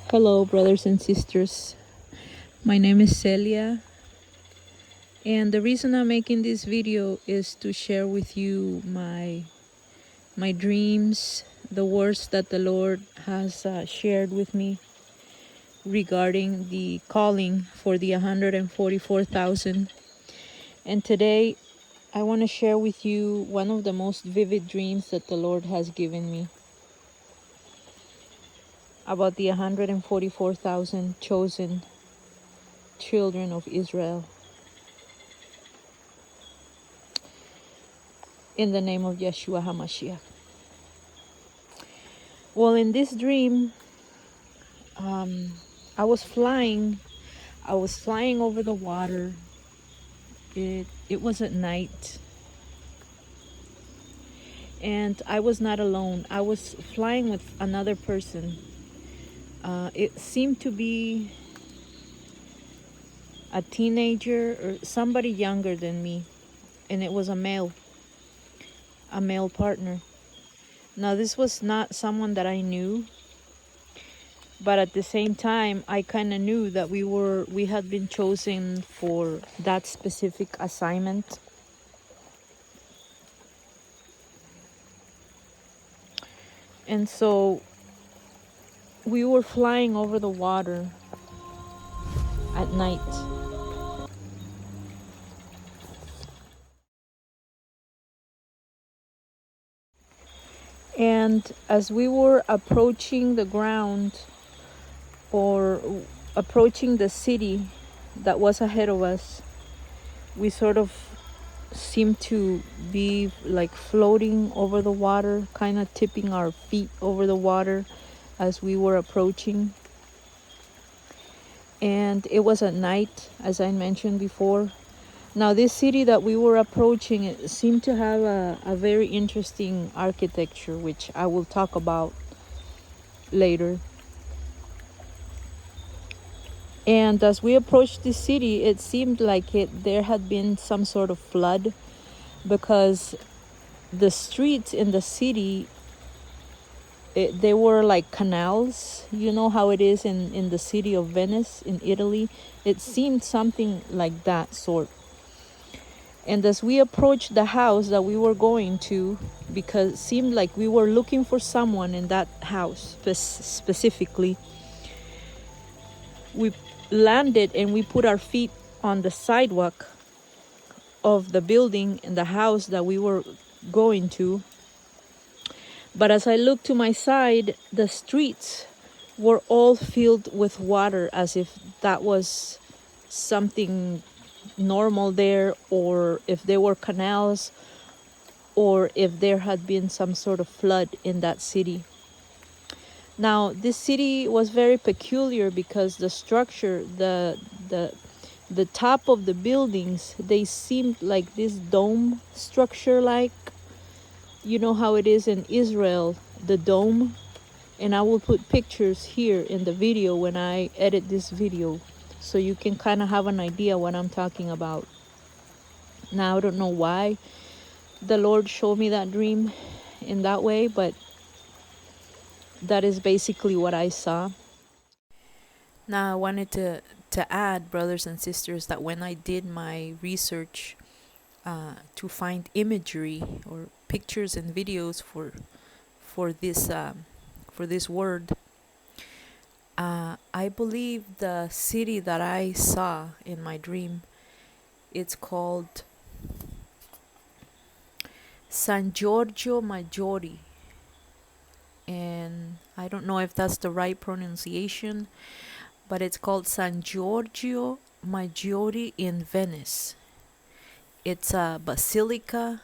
Hello, brothers and sisters. My name is Celia, and the reason I'm making this video is to share with you my dreams, the words that the Lord has shared with me regarding the calling for the 144,000. And today, I want to share with you one of the most vivid dreams that the Lord has given me about the 144,000 chosen children of Israel. In the name of Yeshua HaMashiach. Well, in this dream, I was flying. I was flying over the water. It was at night, and I was not alone. I was flying with another person. It seemed to be a teenager or somebody younger than me, and it was a male partner. Now, this was not someone that I knew. But at the same time, I kind of knew that we had been chosen for that specific assignment. And so we were flying over the water at night. And as we were approaching the ground or approaching the city that was ahead of us, we sort of seemed to be like floating over the water, kind of tipping our feet over the water as we were approaching. And it was at night, as I mentioned before. Now, this city that we were approaching, it seemed to have a very interesting architecture, which I will talk about later. And as we approached the city, it seemed like there had been some sort of flood, because the streets in the city, they were like canals. You know how it is in the city of Venice in Italy? It seemed something like that sort. And as we approached the house that we were going to, because it seemed like we were looking for someone in that house specifically, we landed and we put our feet on the sidewalk of the building and the house that we were going to. But as I looked to my side, the streets were all filled with water, as if that was something normal there, or if there were canals, or if there had been some sort of flood in that city. Now, this city was very peculiar because the structure, the top of the buildings, they seemed like this dome structure, like, you know how it is in Israel, the dome. And I will put pictures here in the video when I edit this video, so you can kind of have an idea what I'm talking about. Now, I don't know why the Lord showed me that dream in that way, but that is basically what I saw. Now, I wanted to add, brothers and sisters, that when I did my research to find imagery or pictures and videos for this word, I believe the city that I saw in my dream, it's called San Giorgio Maggiore, and I don't know if that's the right pronunciation, but it's called San Giorgio Maggiore in Venice. It's a basilica.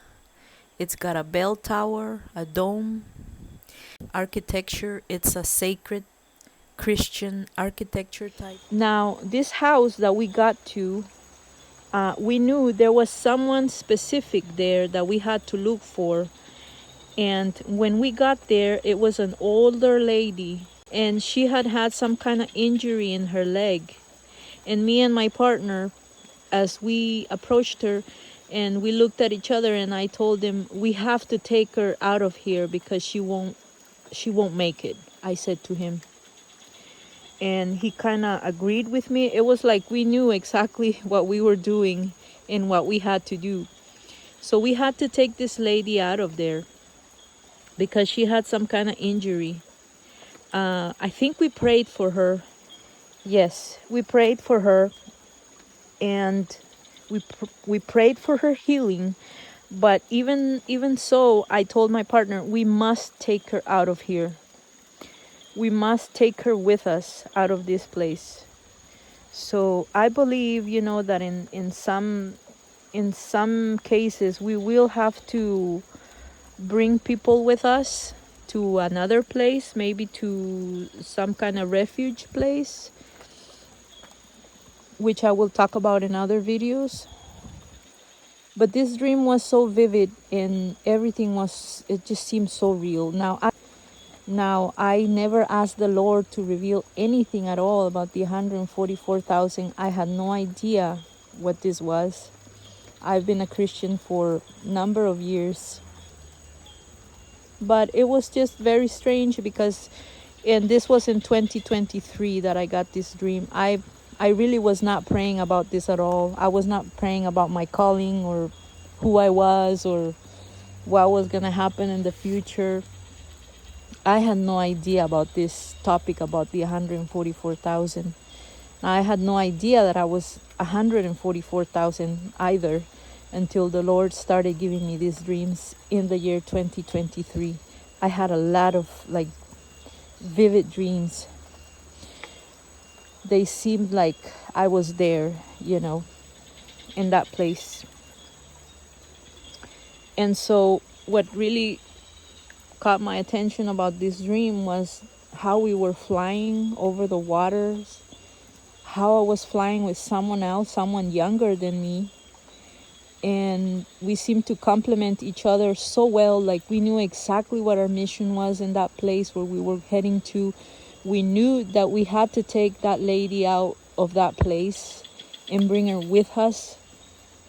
It's got a bell tower, a dome. Architecture, it's a sacred Christian architecture type. Now, this house that we got to, we knew there was someone specific there that we had to look for. And when we got there, it was an older lady, and she had had some kind of injury in her leg. And me and my partner, as we approached her, and we looked at each other, and I told him, we have to take her out of here because she won't make it, I said to him. and he kind of agreed with me. It was like we knew exactly what we were doing and what we had to do. So we had to take this lady out of there because she had some kind of injury. I think we prayed for her. Yes, we prayed for her, and we prayed for her healing. But even so, I told my partner, we must take her out of here. We must take her with us out of this place. So I believe, that in some cases we will have to bring people with us to another place, maybe to some kind of refuge place, which I will talk about in other videos. But this dream was so vivid, and it just seemed so real. Now I never asked the Lord to reveal anything at all about the 144,000. I had no idea what this was. I've been a Christian for a number of years. But it was just very strange because, and this was in 2023 that I got this dream. I really was not praying about this at all. I was not praying about my calling or who I was or what was going to happen in the future. I had no idea about this topic about the 144,000. I had no idea that I was 144,000 either until the Lord started giving me these dreams in the year 2023. I had a lot of vivid dreams. They seemed like I was there, in that place. And so what really caught my attention about this dream was how we were flying over the waters, how I was flying with someone else, someone younger than me. And we seemed to complement each other so well. Like we knew exactly what our mission was in that place where we were heading to. We knew that we had to take that lady out of that place and bring her with us.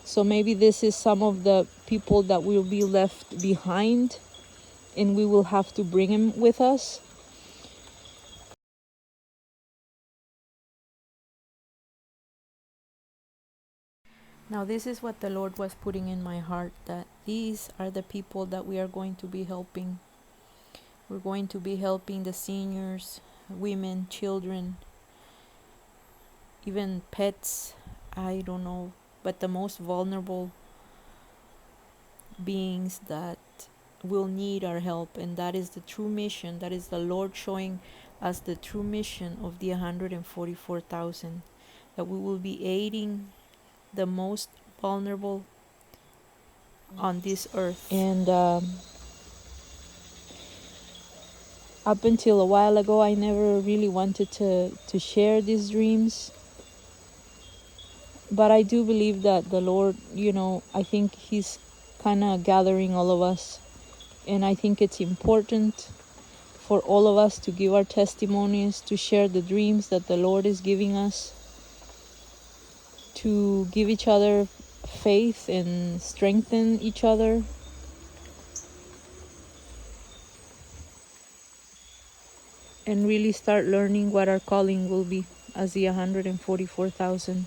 So maybe this is some of the people that will be left behind, and we will have to bring him with us. Now this is what the Lord was putting in my heart, that these are the people that we are going to be helping. We're going to be helping the seniors, women, children, even pets, I don't know, but the most vulnerable beings that will need our help. And that is the true mission. That is the Lord showing us the true mission of the 144,000, that we will be aiding the most vulnerable on this earth. And up until a while ago, I never really wanted to share these dreams. But I do believe that the Lord, I think He's kind of gathering all of us. And I think it's important for all of us to give our testimonies, to share the dreams that the Lord is giving us, to give each other faith and strengthen each other. And really start learning what our calling will be as the 144,000.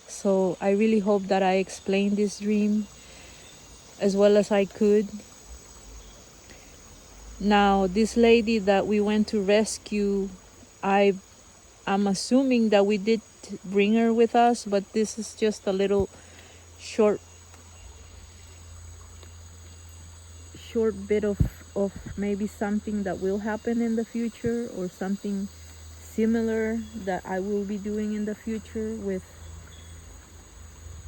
So I really hope that I explained this dream as well as I could. Now, this lady that we went to rescue, I'm assuming that we did bring her with us, but this is just a little short bit of maybe something that will happen in the future, or something similar that I will be doing in the future with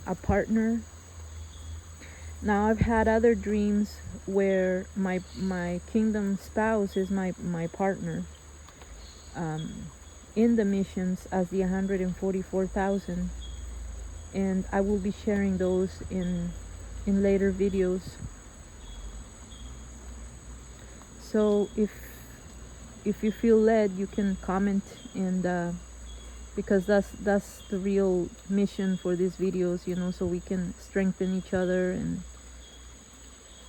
a partner. Now I've had other dreams where my kingdom spouse is my partner in the missions as the 144,000, and I will be sharing those in later videos. So if you feel led, you can comment, and because that's the real mission for these videos, so we can strengthen each other, and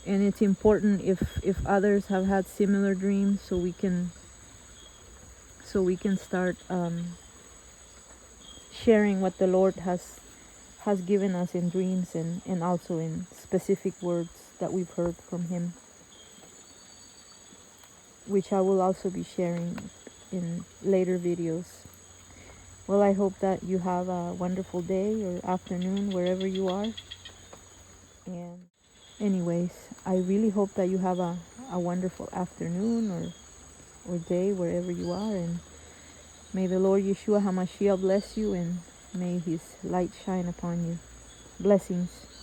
it's important if others have had similar dreams, so we can so we can start sharing what the Lord has given us in dreams, and also in specific words that we've heard from Him, which I will also be sharing in later videos. Well, I hope that you have a wonderful day or afternoon wherever you are. And anyways, I really hope that you have a wonderful afternoon or day wherever you are. And may the Lord Yeshua HaMashiach bless you, and may His light shine upon you. Blessings.